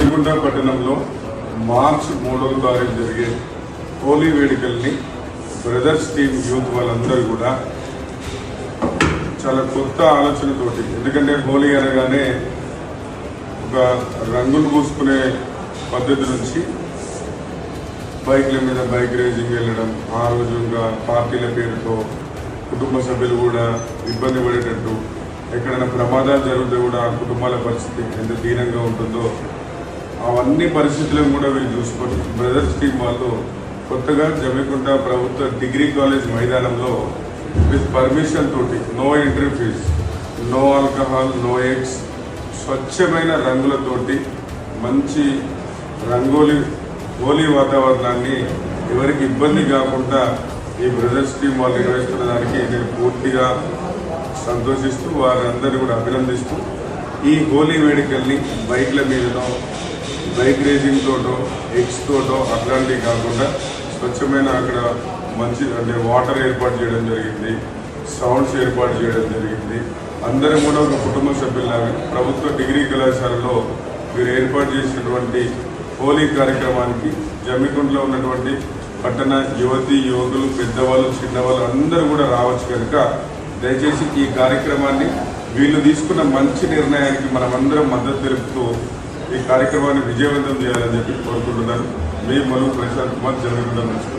నల్గొండ పట్టణంలో మార్చి 3వ తారీఖు జరిగే హోలీ వేడుకల్ని బ్రదర్స్ టీమ్ యూత్ వాళ్ళందరూ కూడా చాలా కొత్త ఆలోచనతోటి, ఎందుకంటే హోలీ అనగానే ఒక రంగులు పూసుకునే పద్ధతి నుంచి బైక్ల మీద బైక్ రేసింగ్ వెళ్ళడం, ఆ రోజు ఇంకా పార్టీల పేరుతో కుటుంబ సభ్యులు కూడా ఇబ్బంది పడేటట్టు, ఎక్కడైనా ప్రమాదాలు జరిగితే కూడా ఆ కుటుంబాల పరిస్థితి ఎంత దీనంగా ఉంటుందో అవన్నీ పరిస్థితులను కూడా వీళ్ళు చూసుకొని బ్రదర్స్ టీం వాళ్ళు కొత్తగా జమ్మికుంట ప్రభుత్వ డిగ్రీ కాలేజ్ మైదానంలో విత్ పర్మిషన్ తోటి, no entry fees, no alcohol, no eggs, స్వచ్ఛమైన రంగులతోటి మంచి హోలీ వాతావరణాన్ని ఎవరికి ఇబ్బంది కాకుండా ఈ బ్రదర్స్ టీం వాళ్ళు నిర్వహిస్తున్న దానికి నేను పూర్తిగా సంతోషిస్తూ వారందరినీ కూడా అభినందిస్తూ ఈ హోలీ వేడుకల్ని బైక్ల మీదనో బైక్ రేసింగ్ తోటో ఎగ్స్ తోటో అట్లాంటివి కాకుండా స్వచ్ఛమైన అక్కడ మంచి అంటే వాటర్ ఏర్పాటు చేయడం జరిగింది, సౌండ్స్ ఏర్పాటు చేయడం జరిగింది. అందరం కూడా ఒక కుటుంబ సభ్యులాగా ప్రభుత్వ డిగ్రీ కళాశాలలో మీరు ఏర్పాటు చేసినటువంటి హోలీ కార్యక్రమానికి జమ్మికుంటలో ఉన్నటువంటి పట్టణ యువతి యువకులు, పెద్దవాళ్ళు, చిన్నవాళ్ళు అందరూ కూడా రావచ్చు కనుక దయచేసి ఈ కార్యక్రమాన్ని వీళ్ళు తీసుకున్న మంచి నిర్ణయానికి మనమందరం మద్దతు తెలుపుతూ ఈ కార్యక్రమాన్ని విజయవంతం చేయాలని చెప్పి కోరుకుంటున్నాను. మీ మలుగు ప్రశాంత్ కుమార్, జమ్మికుంట నుంచి.